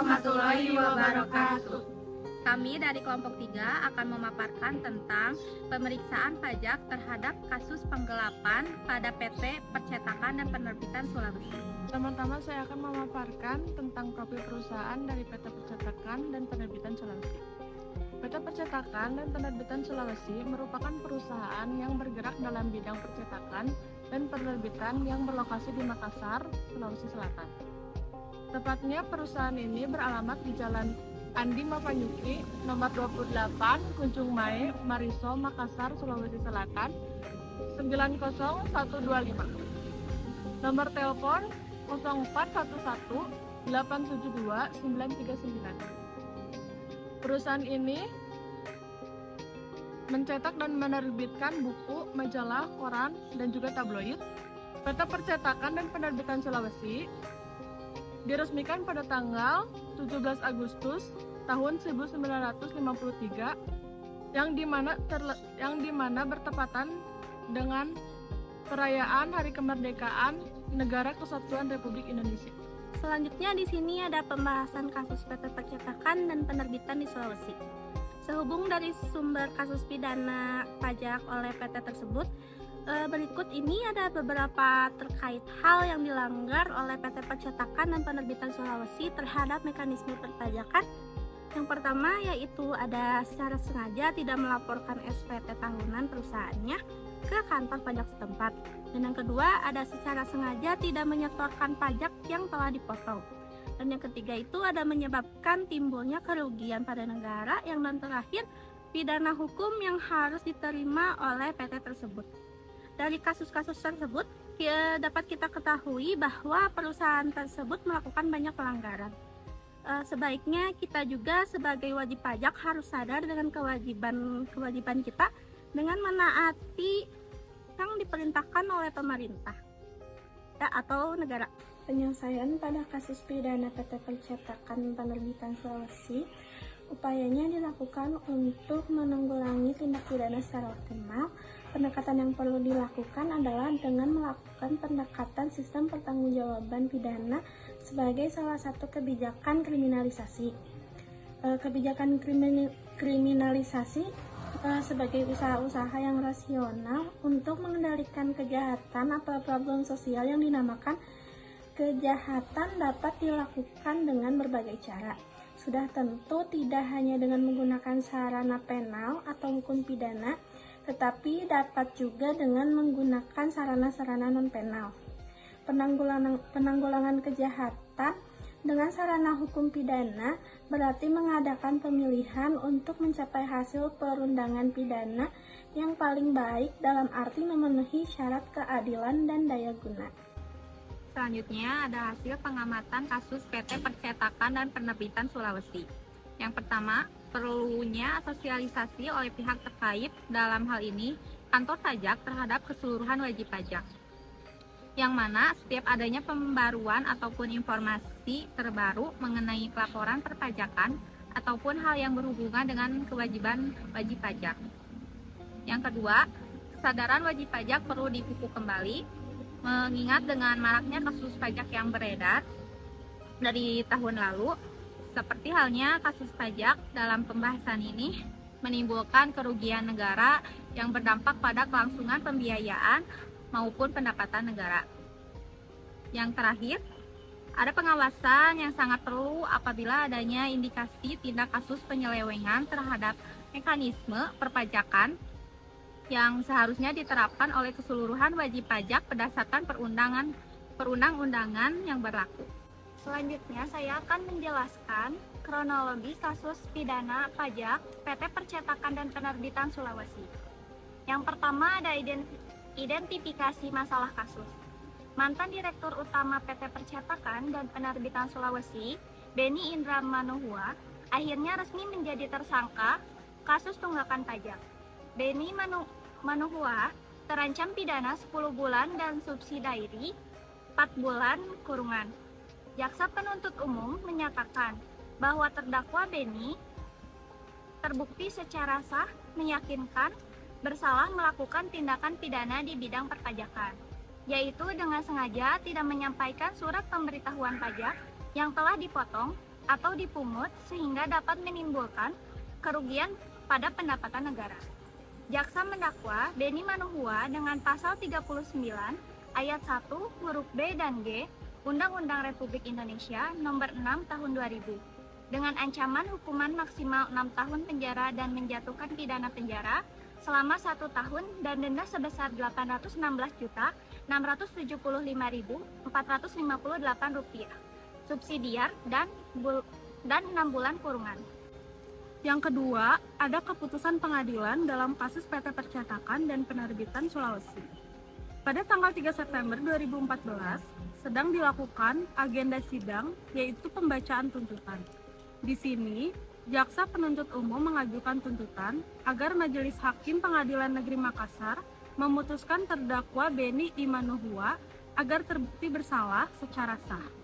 warahmatullahi wabarakatuh. Kami dari kelompok 3 akan memaparkan tentang pemeriksaan pajak terhadap kasus penggelapan pada PT Percetakan dan Penerbitan Sulawesi. Pertama-tama saya akan memaparkan tentang profil perusahaan dari PT Percetakan dan Penerbitan Sulawesi. PT Percetakan dan Penerbitan Sulawesi merupakan perusahaan yang bergerak dalam bidang percetakan dan penerbitan yang berlokasi di Makassar, Sulawesi Selatan. Tepatnya perusahaan ini beralamat di Jalan Andi Mapanyuki, nomor 28, Kunjung Mae, Mariso, Makassar, Sulawesi Selatan, 90125. Nomor telepon 0411 872 939. Perusahaan ini mencetak dan menerbitkan buku, majalah, koran, dan juga tabloid. PT Percetakan dan Penerbitan Sulawesi diresmikan pada tanggal 17 Agustus tahun 1953 yang dimana bertepatan dengan perayaan Hari Kemerdekaan Negara Kesatuan Republik Indonesia. Selanjutnya di sini ada pembahasan kasus PT Percetakan dan Penerbitan di Sulawesi. Sehubung dari sumber kasus pidana pajak oleh PT tersebut, berikut ini ada beberapa terkait hal yang dilanggar oleh PT Percetakan dan Penerbitan Sulawesi terhadap mekanisme perpajakan. Yang pertama yaitu ada secara sengaja tidak melaporkan SPT tahunan perusahaannya ke kantor pajak setempat. Dan yang kedua ada secara sengaja tidak menyetorkan pajak yang telah dipotong. Dan yang ketiga itu ada menyebabkan timbulnya kerugian pada negara. Yang dan terakhir pidana hukum yang harus diterima oleh PT tersebut. Dari kasus-kasus tersebut dapat kita ketahui bahwa perusahaan tersebut melakukan banyak pelanggaran. Sebaiknya kita juga sebagai wajib pajak harus sadar dengan kewajiban kita dengan menaati yang diperintahkan oleh pemerintah atau negara. Penyelesaian pada kasus pidana PT Percetakan Penerbitan Sulawesi, upayanya dilakukan untuk menanggulangi tindak pidana secara optimal. Pendekatan yang perlu dilakukan adalah dengan melakukan pendekatan sistem pertanggungjawaban pidana sebagai salah satu kebijakan kriminalisasi. Kebijakan kriminalisasi sebagai usaha-usaha yang rasional untuk mengendalikan kejahatan atau problem sosial yang dinamakan kejahatan dapat dilakukan dengan berbagai cara. Sudah tentu tidak hanya dengan menggunakan sarana penal atau hukum pidana, tetapi dapat juga dengan menggunakan sarana-sarana non-penal. Penanggulangan kejahatan dengan sarana hukum pidana berarti mengadakan pemilihan untuk mencapai hasil perundangan pidana yang paling baik dalam arti memenuhi syarat keadilan dan daya guna. Selanjutnya ada hasil pengamatan kasus PT Percetakan dan Penerbitan Sulawesi. Yang pertama, perlunya sosialisasi oleh pihak terkait, dalam hal ini kantor pajak terhadap keseluruhan wajib pajak, yang mana setiap adanya pembaruan ataupun informasi terbaru mengenai pelaporan perpajakan ataupun hal yang berhubungan dengan kewajiban wajib pajak. Yang kedua, kesadaran wajib pajak perlu dipupuk kembali, mengingat dengan maraknya kasus pajak yang beredar dari tahun lalu. Seperti halnya kasus pajak, dalam pembahasan ini menimbulkan kerugian negara yang berdampak pada kelangsungan pembiayaan maupun pendapatan negara. Yang terakhir, ada pengawasan yang sangat perlu apabila adanya indikasi tindak kasus penyelewengan terhadap mekanisme perpajakan yang seharusnya diterapkan oleh keseluruhan wajib pajak berdasarkan perundang-undangan yang berlaku. Selanjutnya saya akan menjelaskan kronologi kasus pidana pajak PT Percetakan dan Penerbitan Sulawesi. Yang pertama ada identifikasi masalah kasus. Mantan Direktur Utama PT Percetakan dan Penerbitan Sulawesi, Beni Indra Manohua, akhirnya resmi menjadi tersangka kasus tunggakan pajak. Beni Manohua terancam pidana 10 bulan dan subsidiari 4 bulan kurungan. Jaksa penuntut umum menyatakan bahwa terdakwa Beni terbukti secara sah meyakinkan bersalah melakukan tindakan pidana di bidang perpajakan, yaitu dengan sengaja tidak menyampaikan surat pemberitahuan pajak yang telah dipotong atau dipungut sehingga dapat menimbulkan kerugian pada pendapatan negara. Jaksa mendakwa Beni Manuhua dengan pasal 39 ayat 1 huruf B dan G Undang-Undang Republik Indonesia Nomor 6 Tahun 2000 dengan ancaman hukuman maksimal 6 tahun penjara dan menjatuhkan pidana penjara selama 1 tahun dan denda sebesar Rp816.675.458 subsidiar dan 6 bulan kurungan. Yang kedua, ada keputusan pengadilan dalam kasus PT Percetakan dan Penerbitan Sulawesi. Pada tanggal 3 September 2014, sedang dilakukan agenda sidang, yaitu pembacaan tuntutan. Di sini, jaksa penuntut umum mengajukan tuntutan agar Majelis Hakim Pengadilan Negeri Makassar memutuskan terdakwa Beni Imanuhua agar terbukti bersalah secara sah.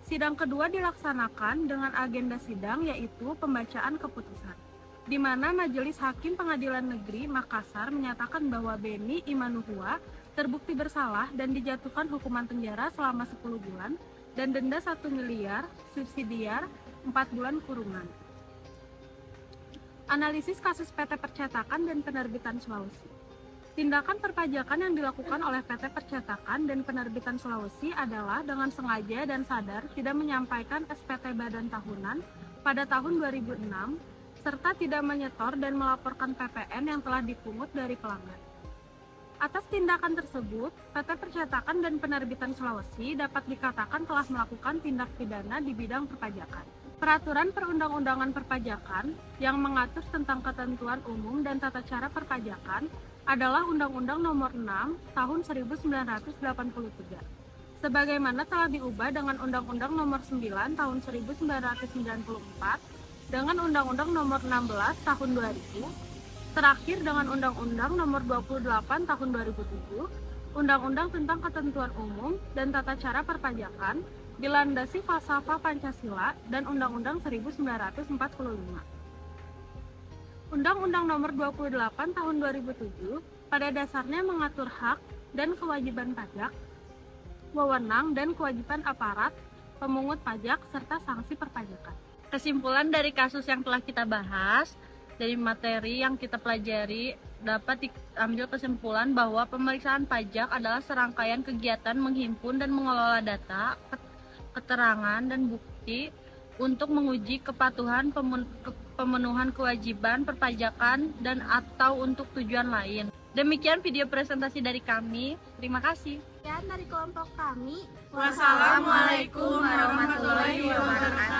Sidang kedua dilaksanakan dengan agenda sidang yaitu pembacaan keputusan, di mana Majelis Hakim Pengadilan Negeri Makassar menyatakan bahwa Beni Imanuhua terbukti bersalah dan dijatuhkan hukuman penjara selama 10 bulan dan denda 1 miliar, subsidiar 4 bulan kurungan. Analisis kasus PT Percetakan dan Penerbitan Sulawesi. Tindakan perpajakan yang dilakukan oleh PT Percetakan dan Penerbitan Sulawesi adalah dengan sengaja dan sadar tidak menyampaikan SPT Badan Tahunan pada tahun 2006, serta tidak menyetor dan melaporkan PPN yang telah dipungut dari pelanggan. Atas tindakan tersebut, PT Percetakan dan Penerbitan Sulawesi dapat dikatakan telah melakukan tindak pidana di bidang perpajakan. Peraturan Perundang-undangan Perpajakan yang mengatur tentang ketentuan umum dan tata cara perpajakan adalah Undang-Undang Nomor 6 Tahun 1983. Sebagaimana telah diubah dengan Undang-Undang Nomor 9 Tahun 1994, dengan Undang-Undang Nomor 16 Tahun 2000, terakhir dengan Undang-Undang Nomor 28 Tahun 2007, Undang-Undang tentang Ketentuan Umum dan Tata Cara Perpajakan, dilandasi falsafah Pancasila dan Undang-Undang 1945. Undang-Undang Nomor 28 Tahun 2007 pada dasarnya mengatur hak dan kewajiban pajak, wewenang dan kewajiban aparat, pemungut pajak, serta sanksi perpajakan. Kesimpulan dari kasus yang telah kita bahas, dari materi yang kita pelajari, dapat diambil kesimpulan bahwa pemeriksaan pajak adalah serangkaian kegiatan menghimpun dan mengelola data, keterangan, dan bukti untuk menguji kepatuhan pemenuhan kewajiban perpajakan dan atau untuk tujuan lain. Demikian video presentasi dari kami. Terima kasih. Sekian dari kelompok kami. Wassalamualaikum warahmatullahi wabarakatuh.